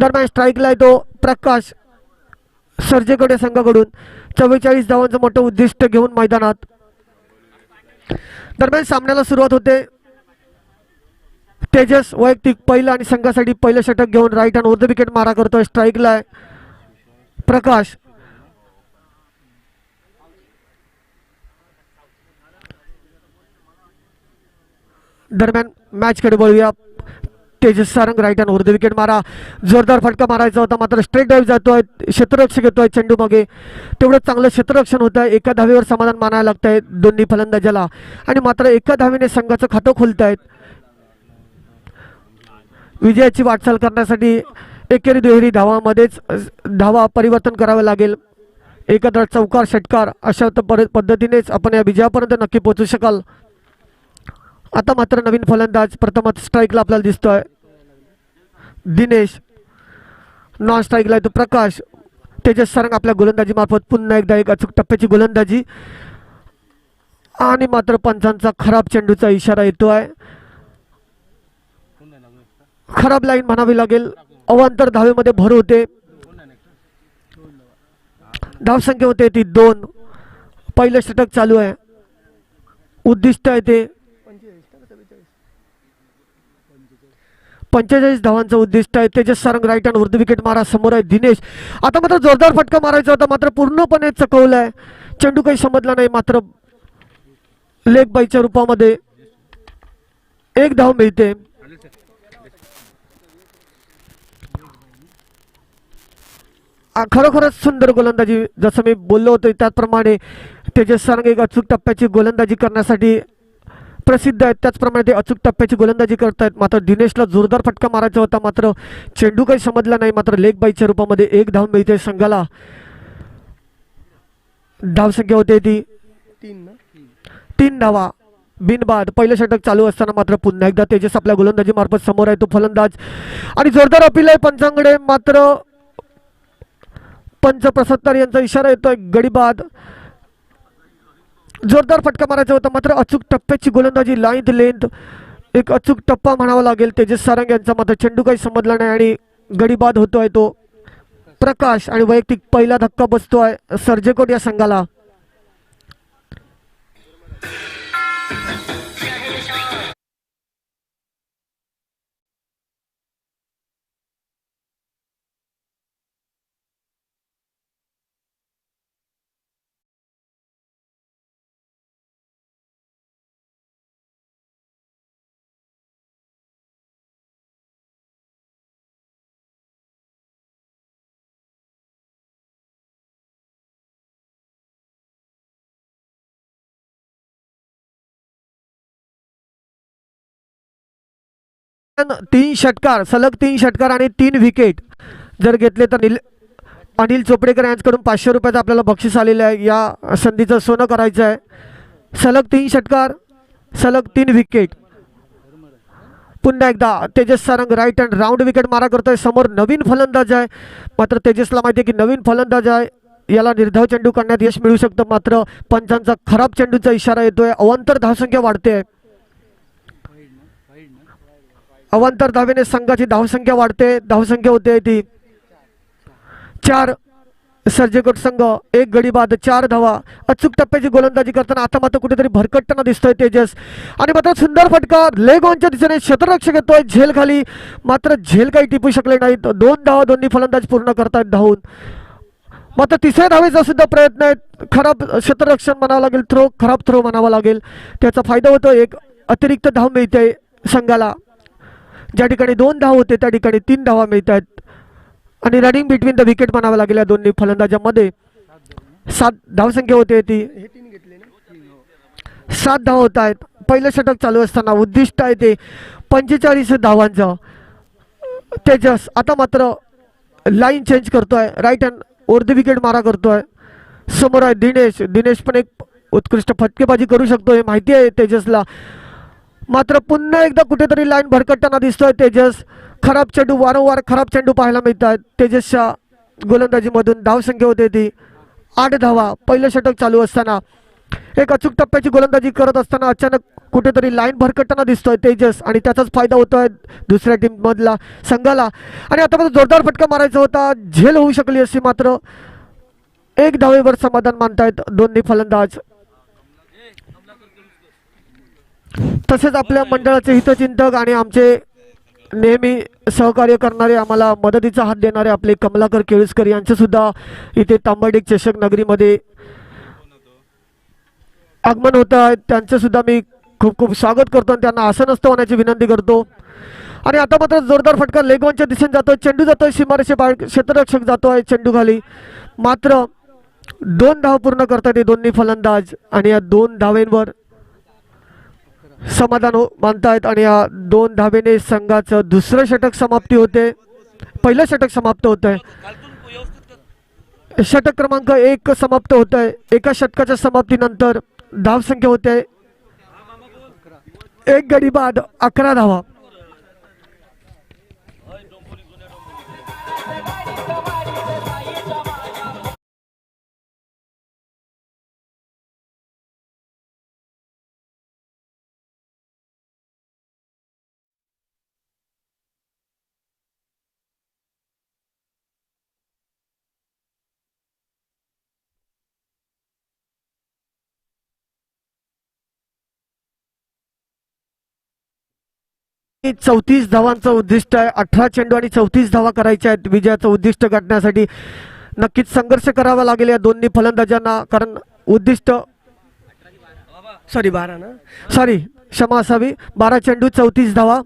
दरम्यान स्ट्राईकला आहे तो प्रकाश सर्जेकडे संघाकडून 44 धावांचं मोठं उद्दिष्ट घेऊन मैदानात. दरम्यान सामन्याला सुरुवात होते. तेजस वैयक्तिक पहिलं आणि संघासाठी पहिलं षटक घेऊन right hand over the wicket मारा करतोय. स्ट्राईकला आहे प्रकाश. दरम्यान मॅचकडे वळूया. Tejas Sarang right hand over the wicket मारा. जोरदार फटका मारायचा होता मात्र स्ट्रेट ड्राईव्ह जातोय. क्षेत्ररक्षक येतोय चेंडू मागे. तेवढं चांगलं क्षेत्ररक्षण होत आहे. एका धावेवर समाधान मानायला लागत आहे दोन्ही फलंदाजाला आणि मात्र एका धावेने संघाचं खातं खोलत आहेत. विजयाची वाटचाल करण्यासाठी एकेरी दुहेरी धावामध्येच धावा परिवर्तन करावं लागेल. एकत्र चौकार षटकार अशा पद्धतीनेच आपण या विजयापर्यंत नक्की पोहोचू शकाल. आता मात्र नवीन फलंदाज प्रथमच स्ट्राईकला आपल्याला दिसतोय दिनेश. नॉन स्ट्राईकला आहे तो प्रकाश. तेजस सारंग आपल्या गोलंदाजी मार्फत पुन्हा एकदा एक अचूक टप्प्याची गोलंदाजी आणि मात्र पंचांचा खराब चेंडूचा इशारा येतोय. खराब लाईन म्हणावी लागेल. अवांतर धावेमध्ये भर होते. धावसंख्या होते ती 2. पहिलं षटक चालू आहे. उद्दिष्ट आहे ते 45 धावांचं उद्दिष्ट आहे. तेजस सारंग राईट हँड वरती विकेट मारा. समोर आहे दिनेश. आता मात्र जोरदार फटका मारायचा होता मात्र पूर्णपणे चकवलाय. चेंडू काही समजला नाही मात्र लेग बाईच्या रूपामध्ये एक धाव मिळते. खरोखरच सुंदर गोलंदाजी. जसं मी बोललो होतो त्याचप्रमाणे तेजस सारंग एक अचूक टप्प्याची गोलंदाजी करण्यासाठी प्रसिद्ध आहेत. त्याचप्रमाणे ते अचूक टप्प्याची गोलंदाजी करतायत. मात्र दिनेशला जोरदार फटका मारायचा होता मात्र चेंडू काही समजला नाही मात्र लेग बाईच्या रूपामध्ये एक धाव मिळते संघाला. धावसंख्या होते ती 3 धावा बिनबाद. पहिलं षटक चालू असताना मात्र पुन्हा एकदा तेजस आपल्या गोलंदाजी मार्फत समोर आहे तो फलंदाज आणि जोरदार अपील आहे पंचांकडे. मात्र पंच प्रसत्तर यांचा इशारा येतोय गडीबाद. जोरदार फटका मारायचा होता मात्र अचूक टप्प्याची गोलंदाजी लेंथ एक अचूक टप्पा म्हणावा लागेल तेजस सारंग यांचा. मात्र चेंडू काही समजला नाही आणि गडीबाद होतोय तो प्रकाश आणि वैयक्तिक पहिला धक्का बसतोय सर्जेकोट या संघाला. तीन षटकार सलग 3 षटकार आणि 3 विकेट जर घेतले तर अनिल चोपडेकर यांच्याकडून 500 रुपयाचं आपल्याला बक्षीस आलेलं आहे. या संधीचं सोनं करायचं आहे. सलग 3 षटकार सलग 3 विकेट. पुन्हा एकदा Tejas Sarang right hand round wicket मारा करतोय. समोर नवीन फलंदाज आहे मात्र तेजसला माहिती आहे की नवीन फलंदाज आहे याला निर्धाव चेंडू करण्यात यश मिळू शकतं. मात्र पंचांचा खराब चेंडूचा इशारा येतोय. अवांतर धावसंख्या वाढते. अवांतर धावेने संघाची धावसंख्या वाढते. धावसंख्या होते ती 4. सर्जेकोट संघ 1 गडी बाद 4 धावा. अचूक टप्प्याची गोलंदाजी करताना आता मात्र कुठेतरी भरकटताना दिसतोय तेजस आणि मात्र सुंदर फटका लेग ऑनच्या दिशेने क्षेत्ररक्षक येतोय झेल खाली मात्र झेल काही टिपू शकले नाहीत. 2 धावा दोन्ही फलंदाज पूर्ण करतायत धावून. मात्र तिसऱ्या धावेचा सुद्धा प्रयत्न आहे. खराब क्षेत्ररक्षण म्हणावं लागेल. खराब थ्रो म्हणावा लागेल. त्याचा फायदा होतो. एक अतिरिक्त धाव मिळते संघाला. ज्या ठिकाणी 2 धाव होते त्या ठिकाणी 3 धावा मिळत आहेत आणि रनिंग बिटवीन द विकेट म्हणावं लागेल. या दोन्ही फलंदाजांमध्ये 7 धावसंख्या होते ती 7 धावा होत आहेत. पहिलं षटक चालू असताना उद्दिष्ट आहे ते 45 धावांचं. तेजस आता मात्र लाईन चेंज करतोय. Right hand over the wicket मारा करतोय. समोर आहे दिनेश. दिनेश पण एक उत्कृष्ट फटकेबाजी करू शकतो हे माहिती आहे तेजसला. मात्र पुन्हा एकदा कुठेतरी लाईन भरकटताना दिसतोय तेजस. खराब चेंडू, वारंवार खराब चेंडू पाहायला मिळतात तेजसच्या गोलंदाजीमधून. धावसंख्या होते ती 8 धावा. पहिलं षटक चालू असताना एक अचूक टप्प्याची गोलंदाजी करत असताना अचानक कुठेतरी लाईन भरकटताना दिसतोय तेजस आणि त्याचाच फायदा होतोय दुसऱ्या टीम मधला संघाला. आणि आता मात्र जोरदार फटका मारायचा होता, झेल होऊ शकली असती, मात्र 1 धावेवर समाधान मानतायत दोन्ही फलंदाज. तसेच आपल्या मंडळाचे हितचिंतक आणि आमचे नेहमी सहकार्य करणारे, आम्हाला मदतीचा हात देणारे आपले कमलाकर केळुसकर यांचे सुद्धा इथे तांबर्डेक चषक नगरीमध्ये आगमन होत आहे. त्यांचे सुद्धा मी खूप खूप स्वागत करतो आणि त्यांना आसनस्थ होण्याची विनंती करतो. आणि आता मात्र जोरदार फटका लेगॉनच्या दिशेने जातोय. चेंडू जातोय सीमारेषेबाहेर, क्षेत्ररक्षक जातोय चेंडू खाली. मात्र 2 धावा पूर्ण करतात हे दोन्ही फलंदाज आणि या 2 धावेंवर समाधान मानतायत. आणि या 2 धावेने संघाचं दुसरं षटक समाप्ती होते. पहिलं षटक समाप्त होत आहे. षटक क्रमांक 1 समाप्त होत आहे. एका षटकाच्या समाप्तीनंतर धावसंख्या होते 1 गडी बाद 11 धावा. ही 34 धावांचं उद्दिष्ट आहे. 18 चेंडू आणि 34 धावा करायच्या आहेत विजयाचं उद्दिष्ट गाठण्यासाठी. नक्कीच संघर्ष करावा लागेल या दोन्ही फलंदाजांना, कारण उद्दिष्ट 12 ना. क्षमा असावी. 12 चेंडू 34 धावा.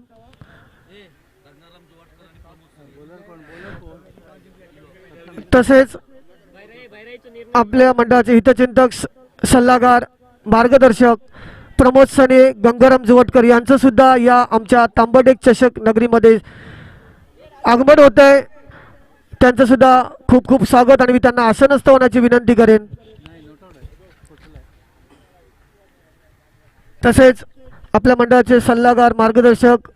तसेच आपल्या मंडळाचे हितचिंतक, सल्लागार, मार्गदर्शक प्रमोद सने, गंगाराम जुवटकर यांचं सुद्धा या आमच्या तांबर्डेक चषक नगरीमध्ये आगमन होत आहे. त्यांचं सुद्धा खूप खूप स्वागत आणि मी त्यांना आसनस्थ होण्याची विनंती करेन. तसेच आपल्या मंडळाचे सल्लागार, मार्गदर्शक,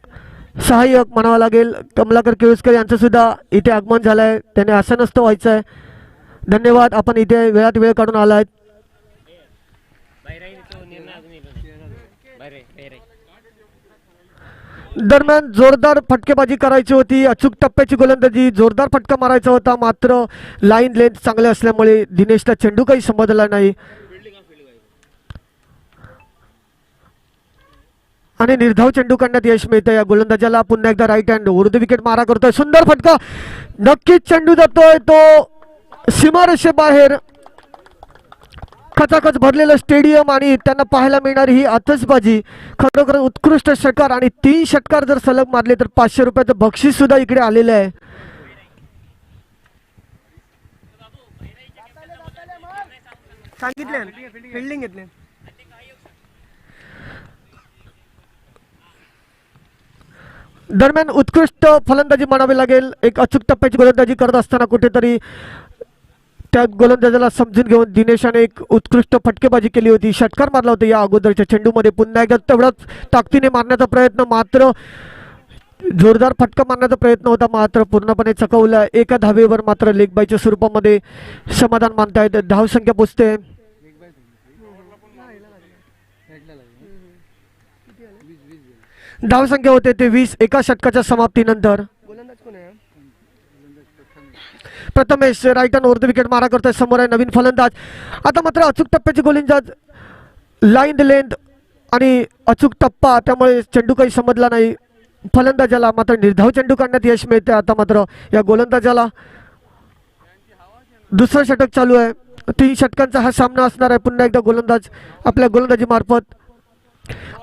सहाय्यक म्हणावं लागेल कमलाकर केळुसकर यांचं सुद्धा इथे आगमन झालं आहे. त्याने आसनस्थ व्हायचं आहे. धन्यवाद, आपण इथे वेळात वेळ काढून आलात. दरम्यान जोरदार फटकेबाजी करायची होती, अचूक टप्प्याची गोलंदाजी, जोरदार फटका मारायचा होता, मात्र लाईन लेंथ चांगले असल्यामुळे दिनेशला चेंडू काही समजला नाही आणि निर्धाव चेंडू काढण्यात यश मिळतं या गोलंदाजाला. पुन्हा एकदा राईट हँड उर्ध विकेट मारा करतोय. सुंदर फटका, नक्कीच चेंडू जातोय तो सीमारेषेबाहेर. खचाखच भरलेलं स्टेडियम आणि त्यांना पाहायला मिळणारी ही आतषबाजी, खरोखर उत्कृष्ट षटकार. आणि 3 षटकार जर सलग मारले तर 500 रुपयाचं बक्षीस सुद्धा इकडे आलेलं आहे. सांगितले फिल्डिंग घेतले. दरम्यान उत्कृष्ट फलंदाजी म्हणावी लागेल. एक अचूक टप्प्याची गोलंदाजी करत असताना कुठेतरी त्या गोलंदाजाला समजून घेऊन दिनेशाने एक उत्कृष्ट फटकेबाजी केली होती. षटकार मारला होता या अगोदरच्या चेंडूमध्ये. पुन्हा एकदा तेवढाच ताकदीने मारण्याचा प्रयत्न, मात्र जोरदार फटका मारण्याचा प्रयत्न होता, मात्र पूर्णपणे चकवला. एका धावेवर मात्र लेगबायच्या स्वरूपामध्ये समाधान मानतायत. धावसंख्या पोचते धावसंख्या होते ते 20 एका षटकाच्या समाप्तीनंतर. गोलंदाज कोण आहे? प्रथमेश राईट हँड उर्ध विकेट मारा करतोय. समोर आहे नवीन फलंदाज. आता मात्र अचूक टप्प्याची गोलंदाज, लाईन लेंथ आणि अचूक टप्पा, त्यामुळे चेंडू काही समजला नाही फलंदाजाला, मात्र निर्धाव चेंडू काढण्यात यश मिळते. आता मात्र या गोलंदाजाला दुसरं षटक चालू आहे. 3 षटकांचा हा सामना असणार आहे पुन्हा एकदा गोलंदाज आपल्या गोलंदाजी मार्फत.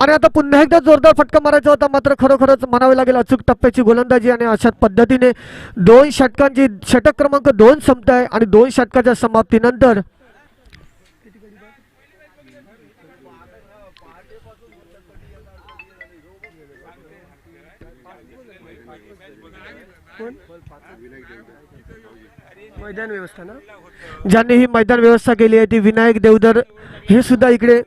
आणि आता पुन्हा एकदा जोरदार फटका मारायचा होता, मात्र खरोखरच म्हणावे लागेल अचूक टप्प्याची गोलंदाजी. आणि अशाच पद्धतीने 2 षटकांची, षटक क्रमांक 2 संपत आहे आणि 2 षटकाच्या समाप्तीनंतर मैदान व्यवस्था ना. ज्यांनी ही मैदान व्यवस्था केली आहे ती विनायक देवधर हे सुद्धा इकडे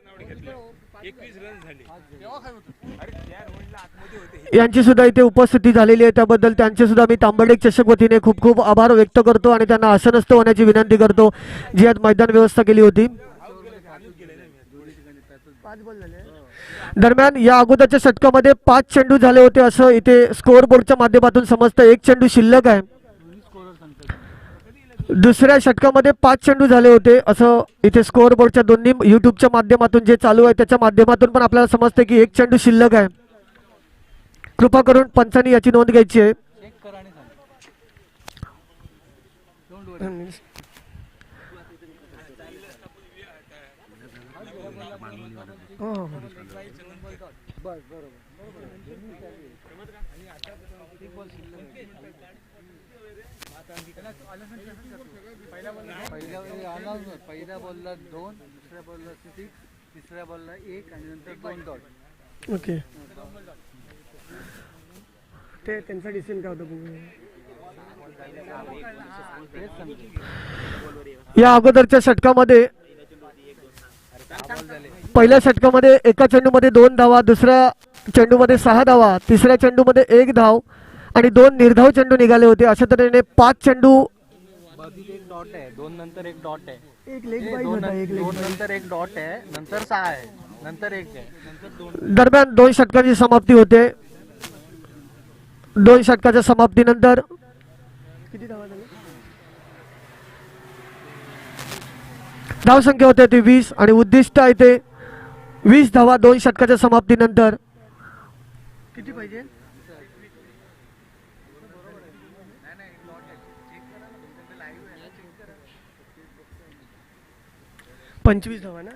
यांची सुद्धा इथे उपस्थिती झालेली आहे, त्याबद्दल त्यांचे सुद्धा मी तांबडे चषक वतीने खूप खूप आभार व्यक्त करतो आणि त्यांना आसनस्थ होण्याची विनंती करतो, जी आज मैदान व्यवस्था केली होती. दरम्यान या अगोदरच्या षटकामध्ये 5 चेंडू झाले होते असं इथे स्कोअर बोर्डच्या माध्यमातून समजतं. 1 चेंडू शिल्लक आहे. दुसऱ्या षटकामध्ये 5 चेंडू झाले होते असं इथे स्कोअर बोर्डच्या दोन्ही युट्यूबच्या माध्यमातून जे चालू आहे त्याच्या माध्यमातून पण आपल्याला समजते की 1 चेंडू शिल्लक आहे. कृपा करून पंचांनी याची नोंद घ्यायची आहे. चेक करा आणि सांगा. Don't worry. हो हो हो. पहिल्या बॉलला 2, दुसऱ्या बॉलला 6, तिसऱ्या बॉलला 1 आणि नंतर 2 डॉट. ओके. ते त्यांचा डिसिजन काय होतं बघू. या अगोदरच्या षटकामध्ये पहिल्या षटकामध्ये एका चेंडूमध्ये 2 धावा, दुसऱ्या चेंडूमध्ये 6 धावा, तिसऱ्या चेंडूमध्ये 1 धाव आणि 2 निर्धाव चेंडू निघाले होते. अशा तऱ्हेने 5 चेंडू. एक डॉट आहे, 2 नंतर 1 डॉट आहे, एक लेग बाई होता, एक लेग 2 नंतर 1 डॉट आहे, नंतर 6 आहे, नंतर 1 आहे, नंतर 2. दरम्यान 2 षटकांची समाप्ती होते. 2 षटकाच्या समाप्तीनंतर किती धावा झाल्या. धावसंख्या होते ती 20 आणि उद्दिष्ट आहे ते 20 धावा 2 षटकाच्या समाप्तीनंतर. किती पाहिजे. 25 धावा ना.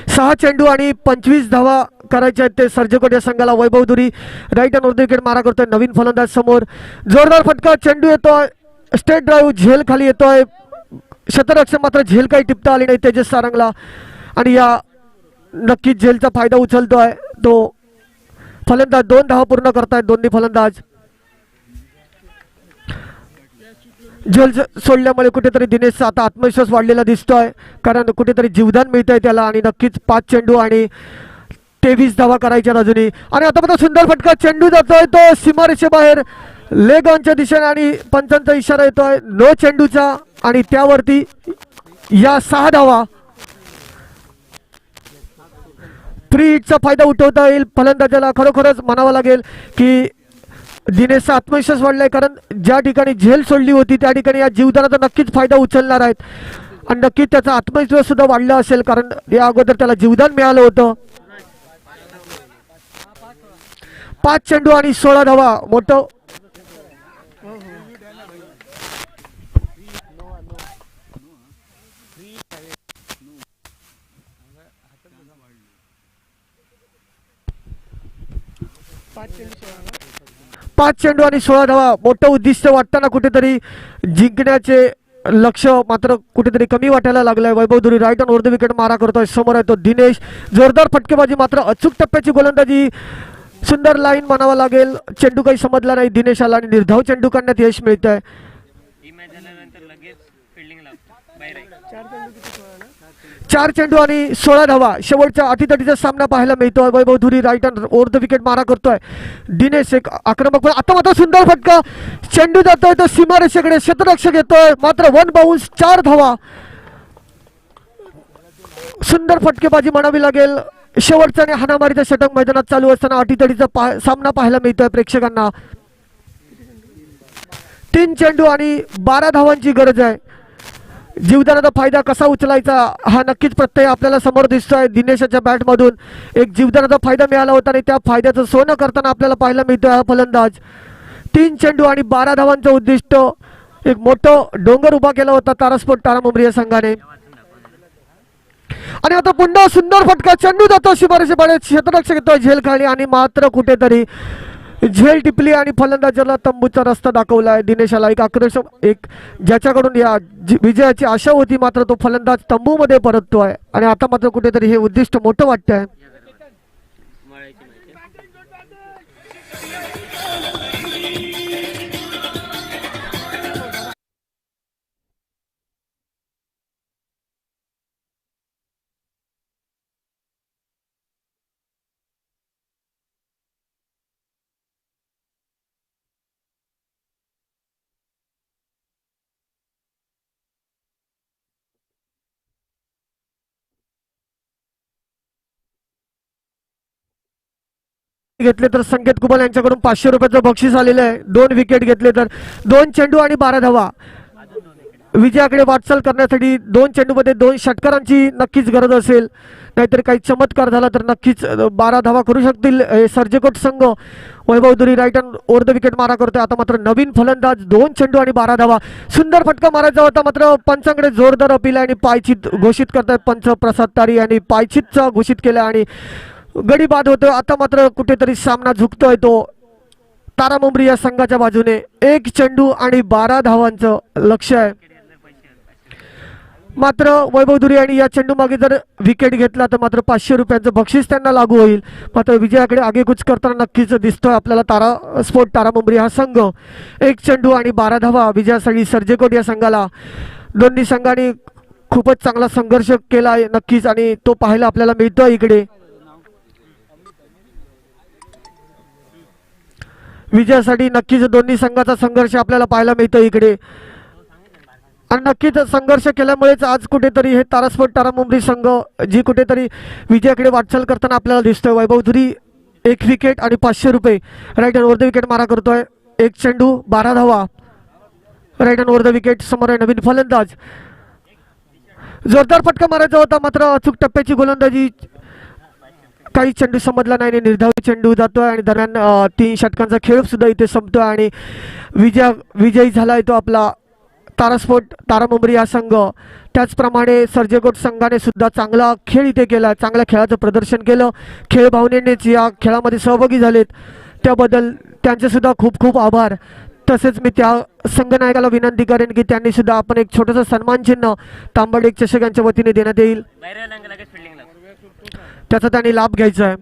6 चेंडू आणि 25 धावा करायच्या आहेत ते सर्जकोट या संघाला. वैभव धुरी राईट हँड वरती विकेट मारा करतोय. नवीन फलंदाज समोर. जोरदार फटका. चेंडू येतोय. स्टेट ड्राईव्ह झेल खाली येतोय. शतरक्षक मात्र झेल काही टिपता आली नाही तेजस सारंगला आणि या नक्कीच झेलचा फायदा उचलतोय तो फलंदाज. 2 धावा पूर्ण करतायत दोन्ही फलंदाज. झेल सोडल्यामुळे कुठेतरी दिनेशचा आता आत्मविश्वास वाढलेला दिसतोय, कारण कुठेतरी जीवदान मिळतंय त्याला आणि नक्कीच 5 चेंडू आणि 23 धावा करायच्या अजूनही. आणि आता मात्र सुंदर फटका. चेंडू जातोय तो सीमारेषेबाहेर लेग ऑनच्या दिशेने आणि पंचांचा इशारा येतोय नो चेंडूचा आणि त्यावरती या 6 धावा. फ्री हिटचा फायदा उठवता येईल फलंदाजाला. खरोखरच म्हणावं लागेल की दिनेशचा आत्मविश्वास वाढलाय, कारण ज्या ठिकाणी झेल सोडली होती त्या ठिकाणी या जीवदानाचा नक्कीच फायदा उचलणार आहेत आणि नक्कीच त्याचा आत्मविश्वास सुद्धा वाढला असेल, कारण या अगोदर त्याला जीवदान मिळालं होतं. 5 चेंडू आणि 16 धावा. मोठं पाच चेंडू आणि 16 धावा. मोठं उद्दिष्ट वाटताना कुठेतरी जिंकण्याचे लक्ष मात्र कुठेतरी कमी वाटायला लागलंय. वैभव धुरी राईट ऑन वर विकेट मारा करतोय. समोर आहे तो दिनेश. जोरदार फटकेबाजी मात्र अचूक टप्प्याची गोलंदाजी. सुंदर लाईन म्हणावा लागेल. चेंडू काही समजला नाही दिनेशाला आणि निर्धाव चेंडू काढण्यात यश मिळतंय. ही मॅच झाल्यानंतर लगेच फिल्डिंग लागतो बाहेर आहे. 4 चेंडू आणि 16 धावा. शेवटच्या अटीतटीचा सामना पाहायला मिळतोय. Vaibhav Dhuri right on over the wicket मारा करतोय. दिनेश एक आक्रमक पण आता मात्र सुंदर फटका. चेंडू जातोय तो सीमारेषेकडे. क्षेत्ररक्षक येतोय मात्र 1 बाउन्स. 4 धावा. सुंदर फटकेबाजी म्हणावी लागेल. शेवटचा आणि हाणामारीचा षटक मैदानात चालू असताना अटीतटीचा सामना पाहायला मिळतोय प्रेक्षकांना. 3 चेंडू आणि 12 धावांची गरज आहे. जीवदानाचा फायदा कसा उचलायचा हा नक्कीच प्रत्यय आपल्याला समोर दिसतोय. दिनेशाच्या बॅटमधून एक जीवदानाचा फायदा मिळाला होता आणि त्या फायद्याचं सोनं करताना आपल्याला पाहायला मिळतोय हा फलंदाज. 3 चेंडू आणि 12 धावांचं उद्दिष्ट. एक मोठं डोंगर उभा केला होता तारास्पोर्ट तारा मुंबरी या संघाने. आणि आता पुन्हा सुंदर फटका. चेंडू जातो शिफारशीकडे. क्षेत्ररक्षक येतोय झेल खाली आणि मात्र कुठेतरी झेल टिपली आणि फलंदाजाला तंबूचा रस्ता दाखवलाय. दिनेशाला एक आकर्षक एक ज्याच्याकडून या विजयाची आशा होती मात्र तो फलंदाज तंबूमध्ये परततोय आणि आता मात्र कुठेतरी हे उद्दिष्ट मोठं वाटतंय. घेतले तर संकेत कुबल यांच्याकडून 500 रुपयाचं बक्षीस आलेलं आहे. 2 विकेट घेतले तर 2 चेंडू आणि 12 धावा. विजयाकडे वाटचाल करण्यासाठी 2 चेंडूमध्ये 2 षटकारांची नक्कीच गरज असेल, नाहीतर काही चमत्कार झाला तर नक्कीच 12 धावा करू शकतील हे सर्जेकोट संघ. Vaibhav Duri right hand over the wicket मारा करतोय. आता मात्र नवीन फलंदाज 2 चेंडू आणि 12 धावा. सुंदर फटका मारायचा होता मात्र पंचांकडे जोरदार अपील आणि पायचीत घोषित करतायत पंच प्रसाद तारी यांनी पायचीतचा घोषित केला आणि गडी बाद होतोय. आता मात्र कुठेतरी सामना झुकतोय तो तारा मुंबरी या संघाच्या बाजूने. 1 चेंडू आणि 12 धावांचं लक्ष आहे. मात्र वैभव दुरी यांनी या चेंडू मागे जर विकेट घेतला तर मात्र 500 रुपयांचं बक्षीस त्यांना लागू होईल. मात्र विजयाकडे आगेकूच करताना नक्कीच दिसतोय आपल्याला तारा मुंबरी हा संघ. 1 चेंडू आणि 12 धावा विजयासाठी सर्जेकोट या संघाला. दोन्ही संघांनी खूपच चांगला संघर्ष केला आहे नक्कीच आणि तो पाहायला आपल्याला मिळतोय इकडे. विजयासाठी नक्कीच दोन्ही संघाचा संघर्ष आपल्याला पाहायला मिळतो इकडे आणि नक्कीच संघर्ष केल्यामुळेच आज कुठेतरी हे तारा मुंबरी संघ जी कुठेतरी विजयाकडे वाटचाल करताना आपल्याला दिसतोय. वैभव धुरी 1 विकेट आणि 500 रुपये. Right hand over the wicket मारा करतोय. 1 चेंडू 12 धावा. Right hand over the wicket. समोर आहे नवीन फलंदाज. जोरदार फटका मारायचा होता मात्र अचूक टप्प्याची गोलंदाजी काही चेंडू समजला नाही आणि निर्धावी चेंडू जातोय आणि दरम्यान 3 षटकांचा खेळ सुद्धा इथे संपतोय आणि विजयी झालाय तो आपला तारा मुंबरी हा संघ. त्याचप्रमाणे सर्जेकोट संघाने सुद्धा चांगला खेळ इथे केला, चांगल्या खेळाचं प्रदर्शन केलं. खेळ भावनेनेच या खेळामध्ये सहभागी झालेत त्याबद्दल त्यांचे सुद्धा खूप खूप आभार. तसेच मी त्या संघनायकाला विनंती करेन की त्यांनी सुद्धा आपण एक छोटंसं सन्मान चिन्ह तांबडे चषक यांच्या वतीने देण्यात येईल, त्याचा त्यांनी लाभ घ्यायचा आहे.